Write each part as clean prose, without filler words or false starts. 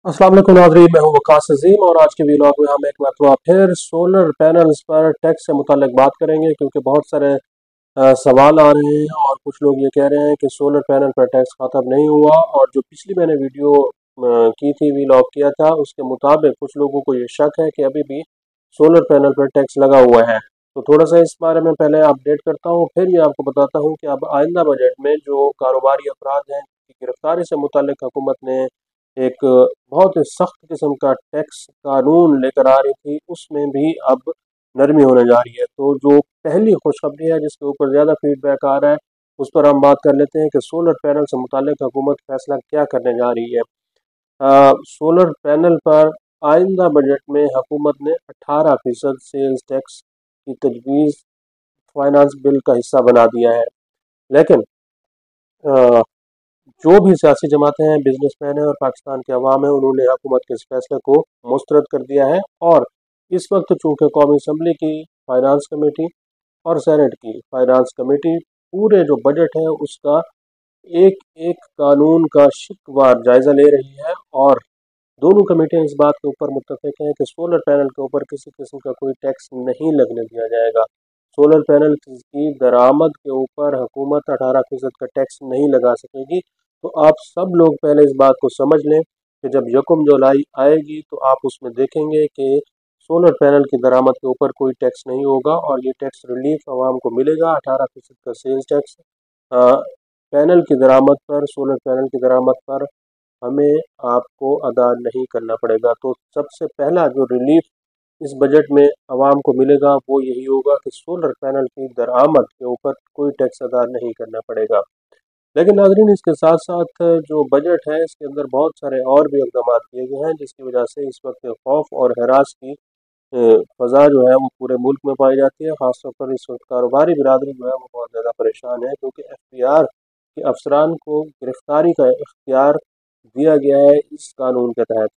अस्सलाम वालेकुम नाज़रीन, मैं हूं वकास अजीम और आज के व्लॉग में हम एक मरतबा फिर सोलर पैनल्स पर टैक्स से मुताल्लिक बात करेंगे क्योंकि बहुत सारे सवाल आ रहे हैं और कुछ लोग ये कह रहे हैं कि सोलर पैनल पर टैक्स ख़त्म नहीं हुआ। और जो पिछली मैंने वीडियो की थी, व्लॉग किया था, उसके मुताबिक कुछ लोगों को ये शक है कि अभी भी सोलर पैनल पर टैक्स लगा हुआ है। तो थोड़ा सा इस बारे में पहले अपडेट करता हूँ, फिर ये आपको बताता हूँ कि अब आइंदा बजट में जो कारोबारी अफराद हैं की गिरफ्तारी से मुताल्लिक हुकूमत ने एक बहुत ही सख्त किस्म का टैक्स कानून लेकर आ रही थी, उसमें भी अब नरमी होने जा रही है। तो जो पहली खुशखबरी है जिसके ऊपर ज़्यादा फीडबैक आ रहा है, उस पर हम बात कर लेते हैं कि सोलर पैनल से मुताल्लिक हुकूमत फैसला क्या करने जा रही है। सोलर पैनल पर आइंदा बजट में हुकूमत ने 18% सेल्स टैक्स की तजवीज़ फाइनेंस बिल का हिस्सा बना दिया है। लेकिन अ, जो भी सियासी जमातें हैं, बिजनेसमैन हैं और पाकिस्तान के अवाम है, उन्होंने हुकूमत के इस फैसले को मुस्तरद कर दिया है। और इस वक्त चूँकि कौमी असम्बली की फाइनेंस कमेटी और सेनेट की फाइनेंस कमेटी पूरे जो बजट है उसका एक एक कानून का शिकवार जायज़ा ले रही है, और दोनों कमेटियां इस बात के ऊपर मुत्तफिक हैं कि सोलर पैनल के ऊपर किसी किस्म का कोई टैक्स नहीं लगने दिया जाएगा। सोलर पैनल की दरामद के ऊपर हुकूमत 18% का टैक्स नहीं लगा सकेगी। तो आप सब लोग पहले इस बात को समझ लें कि जब यकम जुलाई आएगी तो आप उसमें देखेंगे कि सोलर पैनल की दरामद के ऊपर कोई टैक्स नहीं होगा और ये टैक्स रिलीफ आवाम को मिलेगा। 18% का सेल्स टैक्स पैनल की दरामद पर, सोलर पैनल की दरामद पर हमें आपको अदा नहीं करना पड़ेगा। तो सबसे पहला जो रिलीफ इस बजट में आवाम को मिलेगा वो यही होगा कि सोलर पैनल की दरामद के ऊपर कोई टैक्स अदा नहीं करना पड़ेगा। लेकिन नाज़रीन, इसके साथ साथ जो बजट है इसके अंदर बहुत सारे और भी इक़दाम किए गए हैं जिसकी वजह से इस वक्त खौफ और हरास की फ़ज़ा जो है वो पूरे मुल्क में पाई जाती है। ख़ासतौर पर इस वक्त कारोबारी बिरादरी जो है वो बहुत ज़्यादा परेशान है, क्योंकि एफबीआर के अफसरान को गिरफ्तारी का इख्तियार दिया गया है इस कानून के तहत।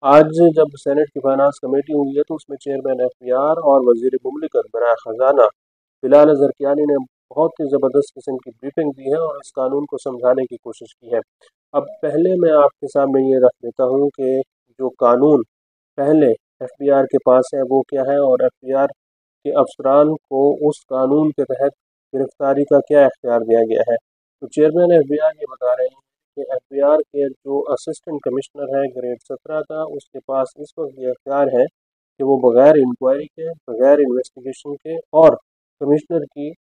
आज जब सेनेट की फाइनेंस कमेटी हुई है तो उसमें चेयरमैन एफबीआर और वजीर मुमलिकत बराए ख़जाना बिलाल ज़रकियानी ने बहुत ही ज़बरदस्त किस्म की ब्रीफिंग दी है और इस कानून को समझाने की कोशिश की है। अब पहले मैं आपके सामने ये रख देता हूँ कि जो कानून पहले एफबीआर के पास है वो क्या है, और एफबीआर के अफसरान को उस कानून के तहत गिरफ्तारी का क्या इख्तियार दिया गया है। तो चेयरमैन एफबीआर ये बता रहे हैं कि एफबीआर के जो असिस्टेंट कमिश्नर है ग्रेड 17 का, उसके पास इस वक्त ये इख्तियार है कि वो बगैर इंक्वायरी के, बगैर इन्वेस्टिगेशन के और कमिश्नर की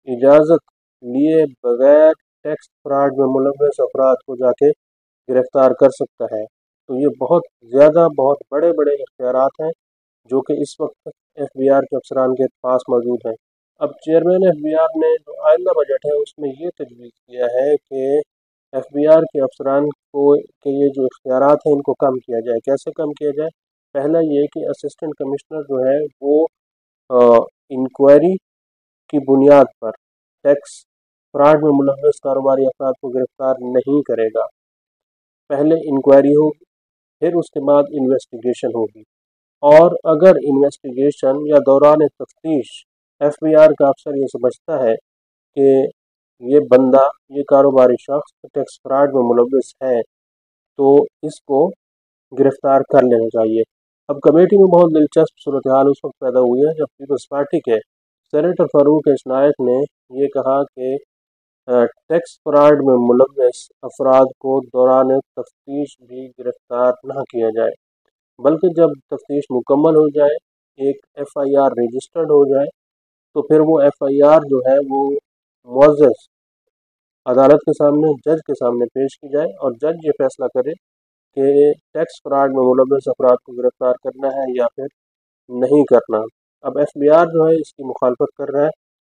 इजाज़त लिए बगैर टैक्स फ्रॉड में मुलव्वस अफराद को जाके गिरफ्तार कर सकता है। तो ये बहुत ज़्यादा, बहुत बड़े बड़े इख्तियारात हैं जो कि इस वक्त एफबीआर के अफसरान के पास मौजूद हैं। अब चेयरमैन एफबीआर ने जो आइंदा बजट है उसमें ये तजवीज़ किया है कि एफबीआर के अफसरान को के ये जो इख्तियारात हैं इनको कम किया जाए। कैसे कम किया जाए? पहला ये कि असिस्टेंट कमिश्नर जो है वो इंक्वायरी की बुनियाद पर टैक्स फ्रॉड में मुलव्वस कारोबारी अफराद को गिरफ्तार नहीं करेगा। पहले इंक्वायरी होगी, फिर उसके बाद इन्वेस्टिगेशन होगी, और अगर इन्वेस्टिगेशन या दौरान तफ्तीश एफबीआर का अफसर ये समझता है कि ये बंदा, ये कारोबारी शख्स टैक्स फ्रॉड में मुलव्वस है, तो इसको गिरफ्तार कर लेना चाहिए। अब कमेटी में बहुत दिलचस्प सूरत हाल उस वक्त पैदा हुई है जब पीपल्स पार्टी के सेनेटर फारूक एस नायक ने ये कहा कि टैक्स फ्रॉड में मुलव्वस अफराद को दौरान तफ्तीश भी गिरफ्तार न किया जाए, बल्कि जब तफ्तीश मुकम्मल हो जाए, एक एफआईआर रजिस्टर्ड हो जाए, तो फिर वो एफआईआर जो है वो मुअज़्ज़ज़ अदालत के सामने, जज के सामने पेश की जाए और जज ये फैसला करे कि टैक्स फ्रॉड में मुलव्वस अफराद को गिरफ्तार करना है या फिर नहीं करना। अब एफबीआर जो है इसकी मुखालफत कर रहा है।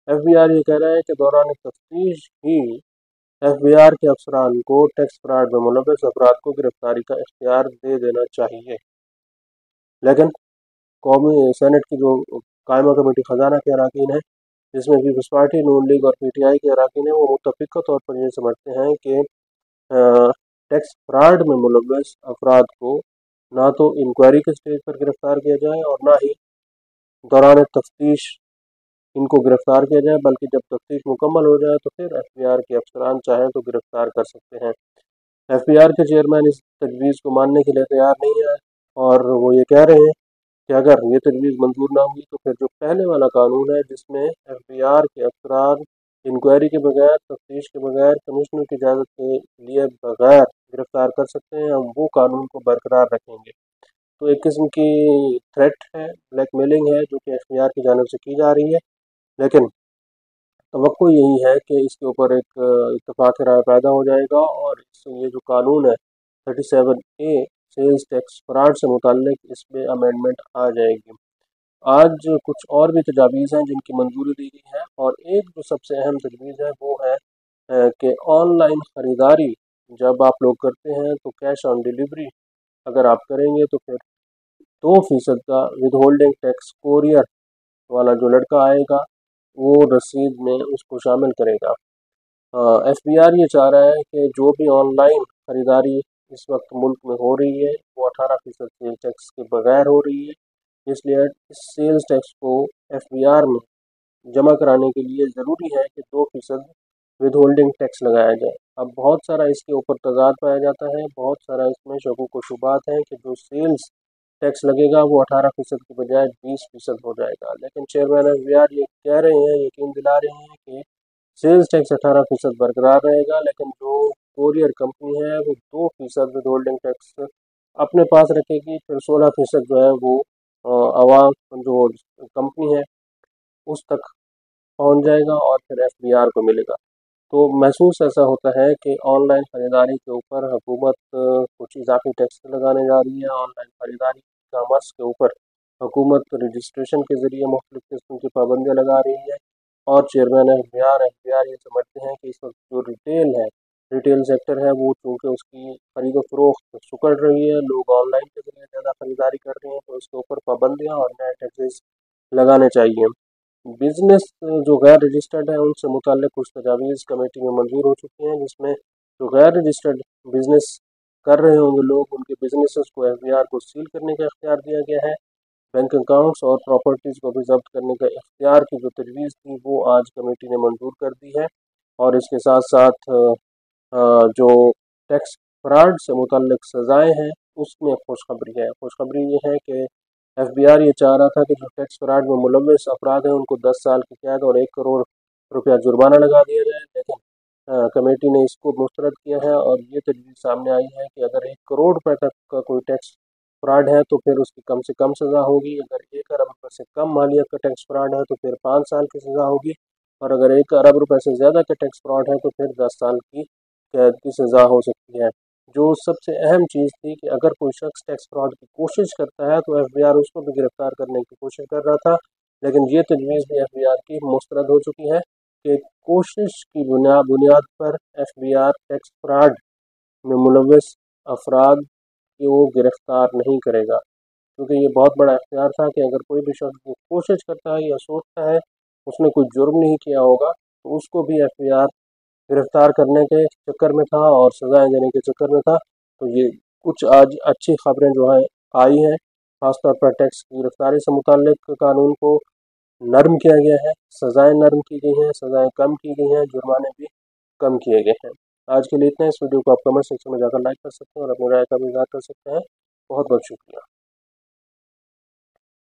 एफबीआर ये कह रहा है कि दौरान तफ्तीश ही एफबीआर के अफसरान को टैक्स फ्रॉड में मुलव्वस अफराद को गिरफ्तारी का इख्तियार दे देना चाहिए। लेकिन कौमी सेनेट की जो कायमा कमेटी ख़जाना के अरकान है, जिसमें पीपल्स पार्टी, नून लीग और पीटीआई के अरकान हैं, वो मुत्तफ़िक़ा तौर पर ये समझते हैं कि टैक्स फ्रॉड में मुलव्वस अफराद को ना तो इंक्वायरी के स्टेज पर गिरफ्तार किया जाए और ना ही दौरान तफ्तीश इनको गिरफ्तार किया जाए, बल्कि जब तफ्तीश मुकम्मल हो जाए तो फिर एफबीआर के अफसरान चाहें तो गिरफ्तार कर सकते हैं। FBR के चेयरमैन इस तजवीज़ को मानने के लिए तैयार नहीं है और वो ये कह रहे हैं कि अगर ये तजवीज़ मंजूर ना हुई तो फिर जो पहले वाला कानून है जिसमें FBR के अफराद इंक्वायरी के बगैर, तफ्तीश के बगैर, कमिश्नर की इजाज़त के लिए बगैर गिरफ्तार कर सकते हैं, हम वो कानून को बरकरार रखेंगे। तो एक किस्म की थ्रेट है, ब्लैकमेलिंग है जो कि FBR की जानिब से की जा रही है, लेकिन तवक्को यही है कि इसके ऊपर एक इत्तेफाक राय पैदा हो जाएगा और ये जो कानून है 37A सेल्स टैक्स फ्रॉड से मुताल्लिक, इसमें अमेंडमेंट आ जाएगी। आज कुछ और भी तजावीज़ हैं जिनकी मंजूरी दी गई है और एक जो सबसे अहम तजवीज़ है वो है कि ऑनलाइन ख़रीदारी जब आप लोग करते हैं तो कैश ऑन डिलीवरी अगर आप करेंगे तो फिर 2% का विद होल्डिंग टैक्स कोरियर वाला जो लड़का आएगा वो रसीद में उसको शामिल करेगा। FBR ये चाह रहा है कि जो भी ऑनलाइन ख़रीदारी इस वक्त मुल्क में हो रही है वो 18% सेल टैक्स के बगैर हो रही है, इसलिए इस सेल्स टैक्स को FBR में जमा कराने के लिए ज़रूरी है कि 2% विद होल्डिंग टैक्स लगाया जाए। अब बहुत सारा इसके ऊपर तजाद पाया जाता है, बहुत सारा इसमें शकूक व शुबात हैं कि जो सेल्स टैक्स लगेगा वो 18% के बजाय 20% हो जाएगा, लेकिन चेयरमैन FBR ये कह रहे हैं, यकीन दिला रहे हैं कि सेल्स टैक्स 18% बरकरार रहेगा, लेकिन जो कोरियर कंपनी है वो 2% विद होल्डिंग टैक्स अपने पास रखेगी, फिर 16% जो है वो आवाम जो कंपनी है उस तक पहुंच जाएगा और फिर FBR को मिलेगा। तो महसूस ऐसा होता है कि ऑनलाइन ख़रीदारी के ऊपर हुकूमत कुछ इजाफी टैक्स लगाने जा रही है। ऑनलाइन ख़रीदारी कॉमर्स के ऊपर हुकूमत रजिस्ट्रेशन के ज़रिए मुख्तलिफ़ किस्म की पाबंदियाँ लगा रही है और चेयरमैन FBR ये समझते हैं कि इस वक्त जो रिटेल सेक्टर है वो चूँकि उसकी खरीद व फरोख्त सुकड़ रही है, लोग ऑनलाइन के ज़रिए ज़्यादा ख़रीदारी कर रहे हैं, तो इसके ऊपर पाबंदियाँ और नए टैक्सेस लगाने चाहिए। बिज़नेस जो गैर रजिस्टर्ड है उनसे मुताल्लिक़ कुछ तजावीज़ कमेटी में मंजूर हो चुकी हैं, जिसमें जो गैर रजिस्टर्ड बिज़नेस कर रहे होंगे लोग उनके बिज़नेसेस को FBR को सील करने का इख्तियार दिया गया है। बैंक अकाउंट्स और प्रॉपर्टीज़ को भी ज़ब्त करने का इख्तियार की जो तजवीज़ थी वो आज कमेटी ने मंजूर कर दी है और इसके साथ साथ जो टैक्स फ्रॉड से मुतल्लिक सज़ाएँ हैं उसमें खुशखबरी है। खुशखबरी ये है कि FBR ये चाह रहा था कि जो टैक्स फ्रॉड में मुलव्वस अफराद हैं उनको 10 साल की कैद और 1 करोड़ रुपया जुर्माना लगा दिया जाए, लेकिन कमेटी ने इसको मुस्तरद किया है और ये तजवीज़ सामने आई है कि अगर 1 करोड़ रुपये तक का कोई टैक्स फ्रॉड है तो फिर उसकी कम से कम सज़ा होगी, अगर 1 अरब रुपये से कम मालियत का टैक्स फ्रॉड है तो फिर 5 साल की सज़ा होगी और अगर 1 अरब रुपये से ज़्यादा का टैक्स फ्रॉड है तो फिर 10 साल की कैद की सज़ा हो सकती है। जो सबसे अहम चीज़ थी कि अगर कोई शख्स टैक्स फ्रॉड की कोशिश करता है तो FBR उसको भी गिरफ्तार करने की कोशिश कर रहा था, लेकिन ये तजवीज़ भी FBR की मुस्तरद हो चुकी है कि कोशिश की बुनियाद पर FBR टैक्स फ्रॉड में मुलव्वस अफराद को गिरफ्तार नहीं करेगा, क्योंकि ये बहुत बड़ा इख्तियार था कि अगर कोई भी शख्स ये कोशिश करता है या सोचता है उसने कोई जुर्म नहीं किया होगा तो उसको भी FBR गिरफ्तार करने के चक्कर में था और सज़ाएँ देने के चक्कर में था। तो ये कुछ आज अच्छी खबरें जो हैं आई हैं, ख़ासतौर पर टैक्स की गिरफ्तारी से मुतल्लिक़ कानून को नर्म किया गया है, सज़ाएँ नर्म की गई हैं, सज़ाएँ कम की गई हैं, जुर्माने भी कम किए गए हैं। आज के लिए इतना है। इस वीडियो को आप कमेंट सेक्शन में जाकर लाइक कर सकते हैं और अपनी राय का भी इज़हार कर सकते हैं। बहुत बहुत शुक्रिया।